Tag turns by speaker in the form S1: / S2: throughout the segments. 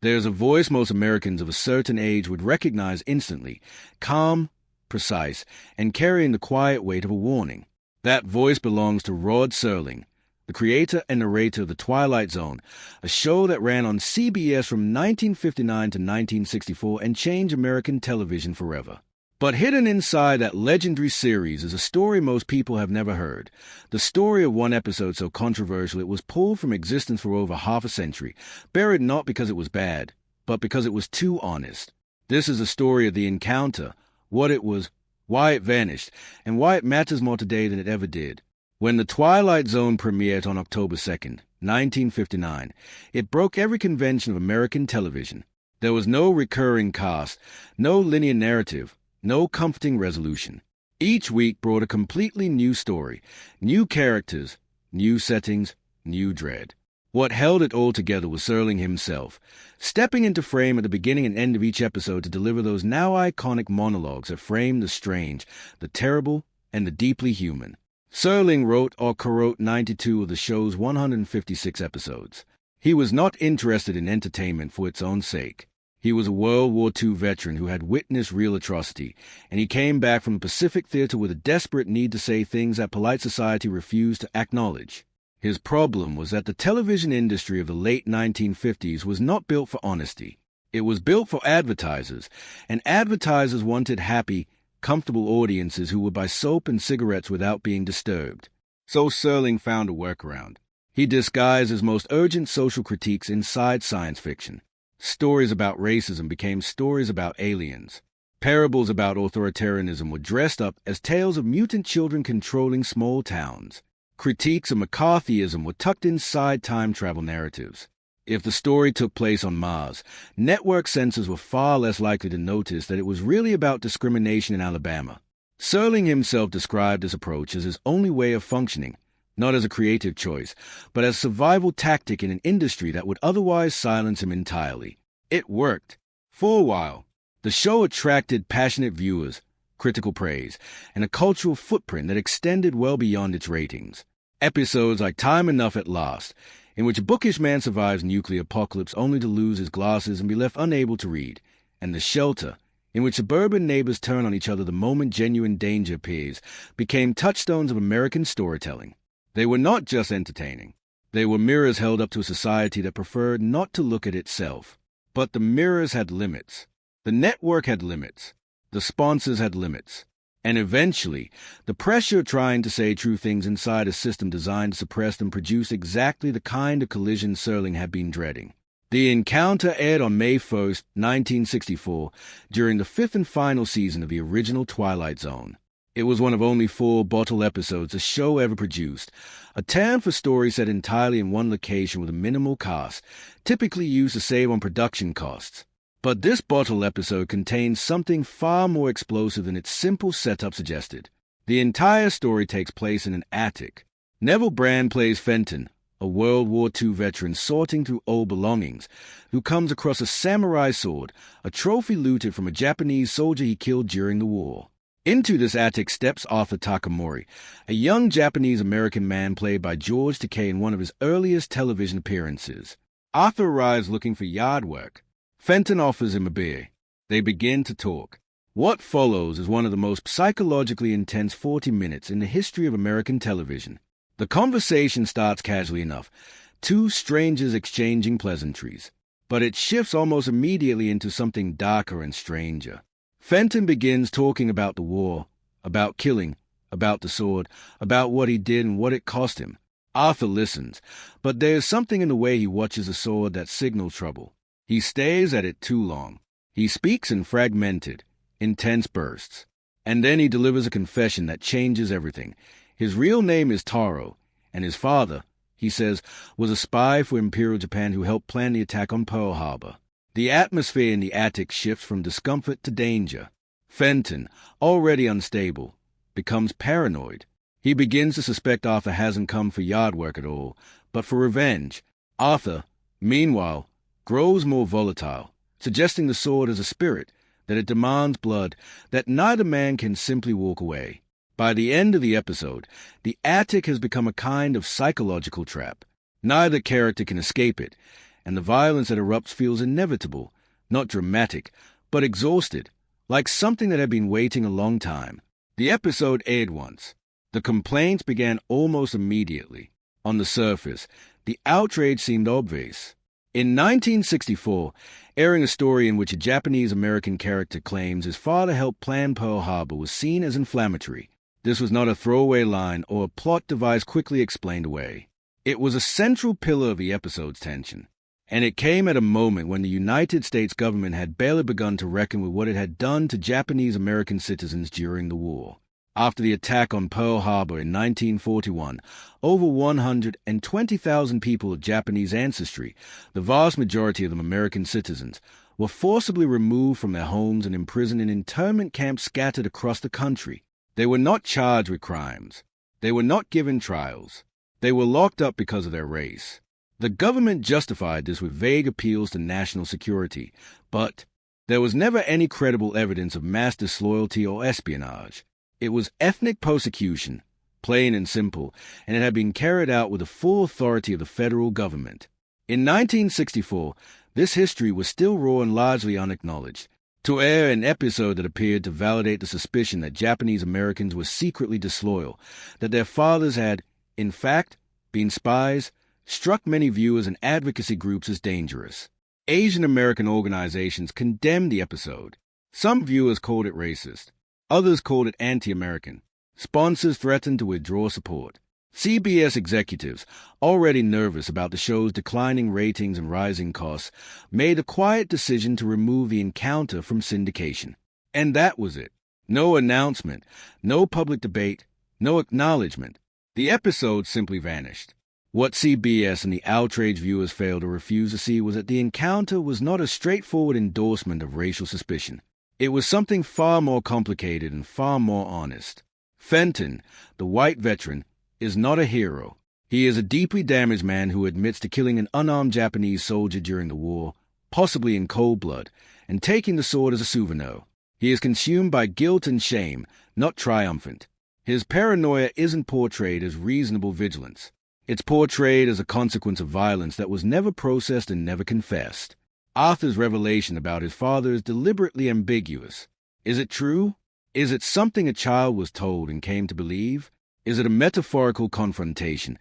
S1: There's a voice most Americans of a certain age would recognize instantly, calm, precise, and carrying the quiet weight of a warning. That voice belongs to Rod Serling, the creator and narrator of The Twilight Zone, a show that ran on CBS from 1959 to 1964 and changed American television forever. But hidden inside that legendary series is a story most people have never heard. The story of one episode so controversial it was pulled from existence for over half a century, buried not because it was bad, but because it was too honest. This is the story of the encounter, what it was, why it vanished, and why it matters more today than it ever did. When The Twilight Zone premiered on October 2nd, 1959, it broke every convention of American television. There was no recurring cast, no linear narrative, no comforting resolution. Each week brought a completely new story, new characters, new settings, new dread. What held it all together was Serling himself, stepping into frame at the beginning and end of each episode to deliver those now iconic monologues that framed the strange, the terrible, and the deeply human. Serling wrote or co-wrote 92 of the show's 156 episodes. He was not interested in entertainment for its own sake. He was a World War II veteran who had witnessed real atrocity, and he came back from the Pacific Theater with a desperate need to say things that polite society refused to acknowledge. His problem was that the television industry of the late 1950s was not built for honesty. It was built for advertisers, and advertisers wanted happy, comfortable audiences who would buy soap and cigarettes without being disturbed. So Serling found a workaround. He disguised his most urgent social critiques inside science fiction. Stories about racism became stories about aliens. Parables about authoritarianism were dressed up as tales of mutant children controlling small towns. Critiques of McCarthyism were tucked inside time travel narratives. If the story took place on Mars, network censors were far less likely to notice that it was really about discrimination in Alabama. Serling himself described this approach as his only way of functioning, not as a creative choice, but as a survival tactic in an industry that would otherwise silence him entirely. It worked. For a while, the show attracted passionate viewers, critical praise, and a cultural footprint that extended well beyond its ratings. Episodes like Time Enough at Last, in which a bookish man survives nuclear apocalypse only to lose his glasses and be left unable to read, and The Shelter, in which suburban neighbors turn on each other the moment genuine danger appears, became touchstones of American storytelling. They were not just entertaining. They were mirrors held up to a society that preferred not to look at itself. But the mirrors had limits. The network had limits. The sponsors had limits. And eventually, the pressure of trying to say true things inside a system designed to suppress them produced exactly the kind of collision Serling had been dreading. The Encounter aired on May 1st, 1964, during the fifth and final season of the original Twilight Zone. It was one of only 4 bottle episodes the show ever produced, a term for stories set entirely in one location with a minimal cast, typically used to save on production costs. But this bottle episode contains something far more explosive than its simple setup suggested. The entire story takes place in an attic. Neville Brand plays Fenton, a World War II veteran sorting through old belongings, who comes across a samurai sword, a trophy looted from a Japanese soldier he killed during the war. Into this attic steps Arthur Takamori, a young Japanese-American man played by George Takei in one of his earliest television appearances. Arthur arrives looking for yard work. Fenton offers him a beer. They begin to talk. What follows is one of the most psychologically intense 40 minutes in the history of American television. The conversation starts casually enough, 2 strangers exchanging pleasantries, but it shifts almost immediately into something darker and stranger. Fenton begins talking about the war, about killing, about the sword, about what he did and what it cost him. Arthur listens, but there is something in the way he watches the sword that signals trouble. He stares at it too long. He speaks in fragmented, intense bursts. And then he delivers a confession that changes everything. His real name is Taro, and his father, he says, was a spy for Imperial Japan who helped plan the attack on Pearl Harbor. The atmosphere in the attic shifts from discomfort to danger. Fenton, already unstable, becomes paranoid. He begins to suspect Arthur hasn't come for yard work at all, but for revenge. Arthur, meanwhile, grows more volatile, suggesting the sword is a spirit, that it demands blood, that neither man can simply walk away. By the end of the episode, the attic has become a kind of psychological trap. Neither character can escape it, and the violence that erupts feels inevitable, not dramatic, but exhausted, like something that had been waiting a long time. The episode aired once. The complaints began almost immediately. On the surface, the outrage seemed obvious. In 1964, airing a story in which a Japanese-American character claims his father helped plan Pearl Harbor was seen as inflammatory. This was not a throwaway line or a plot device quickly explained away. It was a central pillar of the episode's tension, and it came at a moment when the United States government had barely begun to reckon with what it had done to Japanese-American citizens during the war. After the attack on Pearl Harbor in 1941, over 120,000 people of Japanese ancestry, the vast majority of them American citizens, were forcibly removed from their homes and imprisoned in internment camps scattered across the country. They were not charged with crimes. They were not given trials. They were locked up because of their race. The government justified this with vague appeals to national security, but there was never any credible evidence of mass disloyalty or espionage. It was ethnic persecution, plain and simple, and it had been carried out with the full authority of the federal government. In 1964, this history was still raw and largely unacknowledged. To air an episode that appeared to validate the suspicion that Japanese Americans were secretly disloyal, that their fathers had, in fact, been spies, struck many viewers and advocacy groups as dangerous. Asian American organizations condemned the episode. Some viewers called it racist. Others called it anti-American. Sponsors threatened to withdraw support. CBS executives, already nervous about the show's declining ratings and rising costs, made a quiet decision to remove the encounter from syndication. And that was it. No announcement, no public debate, no acknowledgement. The episode simply vanished. What CBS and the outraged viewers failed to refuse to see was that the encounter was not a straightforward endorsement of racial suspicion. It was something far more complicated and far more honest. Fenton, the white veteran, is not a hero. He is a deeply damaged man who admits to killing an unarmed Japanese soldier during the war, possibly in cold blood, and taking the sword as a souvenir. He is consumed by guilt and shame, not triumphant. His paranoia isn't portrayed as reasonable vigilance. It's portrayed as a consequence of violence that was never processed and never confessed. Arthur's revelation about his father is deliberately ambiguous. Is it true? Is it something a child was told and came to believe? Is it a metaphorical confrontation,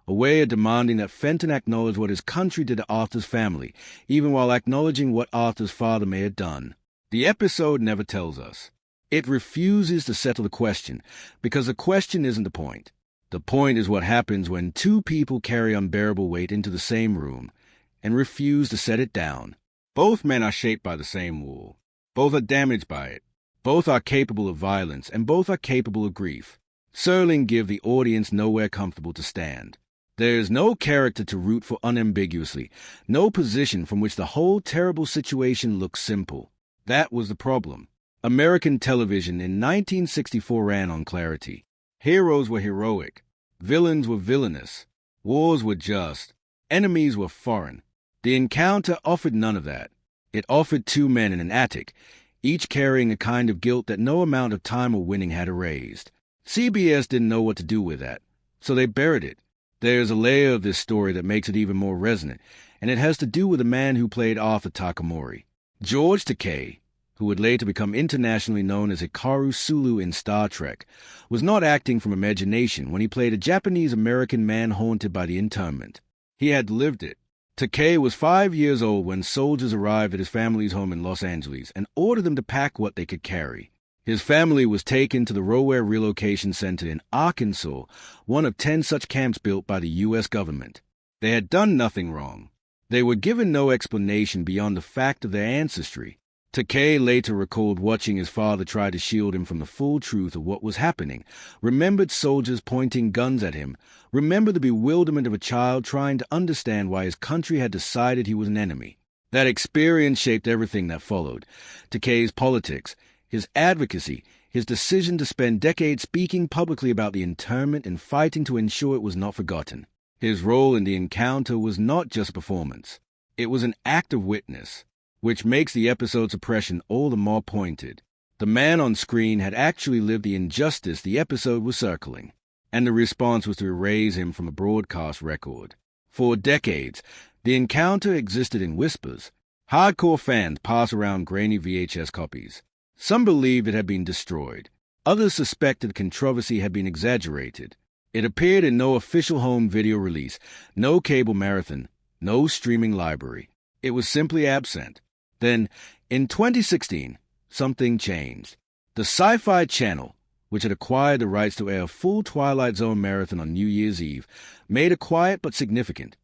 S1: a way of demanding that Fenton acknowledge what his country did to Arthur's family, even while acknowledging what Arthur's father may have done? The episode never tells us. It refuses to settle the question, because the question isn't the point. The point is what happens when two people carry unbearable weight into the same room and refuse to set it down. Both men are shaped by the same wool. Both are damaged by it. Both are capable of violence, and both are capable of grief. Serling give the audience nowhere comfortable to stand. There is no character to root for unambiguously, no position from which the whole terrible situation looks simple. That was the problem. American television in 1964 ran on clarity. Heroes were heroic. Villains were villainous. Wars were just. Enemies were foreign. The encounter offered none of that. It offered two men in an attic, each carrying a kind of guilt that no amount of time or winning had erased. CBS didn't know what to do with that, so they buried it. There's a layer of this story that makes it even more resonant, and it has to do with the man who played Arthur Takamori. George Takei, who would later become internationally known as Hikaru Sulu in Star Trek, was not acting from imagination when he played a Japanese-American man haunted by the internment. He had lived it. Takei was 5 years old when soldiers arrived at his family's home in Los Angeles and ordered them to pack what they could carry. His family was taken to the Rower Relocation Center in Arkansas, one of 10 such camps built by the U.S. government. They had done nothing wrong. They were given no explanation beyond the fact of their ancestry. Takei later recalled watching his father try to shield him from the full truth of what was happening, remembered soldiers pointing guns at him, remembered the bewilderment of a child trying to understand why his country had decided he was an enemy. That experience shaped everything that followed. Takei's politics, his advocacy, his decision to spend decades speaking publicly about the internment and fighting to ensure it was not forgotten. His role in the encounter was not just a performance. It was an act of witness, which makes the episode's oppression all the more pointed. The man on screen had actually lived the injustice the episode was circling, and the response was to erase him from a broadcast record. For decades, The encounter existed in whispers. Hardcore fans passed around grainy VHS copies. Some believed it had been destroyed. Others suspected controversy had been exaggerated. It appeared in no official home video release, no cable marathon, no streaming library. It was simply absent. Then, in 2016, something changed. The Sci-Fi Channel, which had acquired the rights to air a full Twilight Zone marathon on New Year's Eve, made a quiet but significant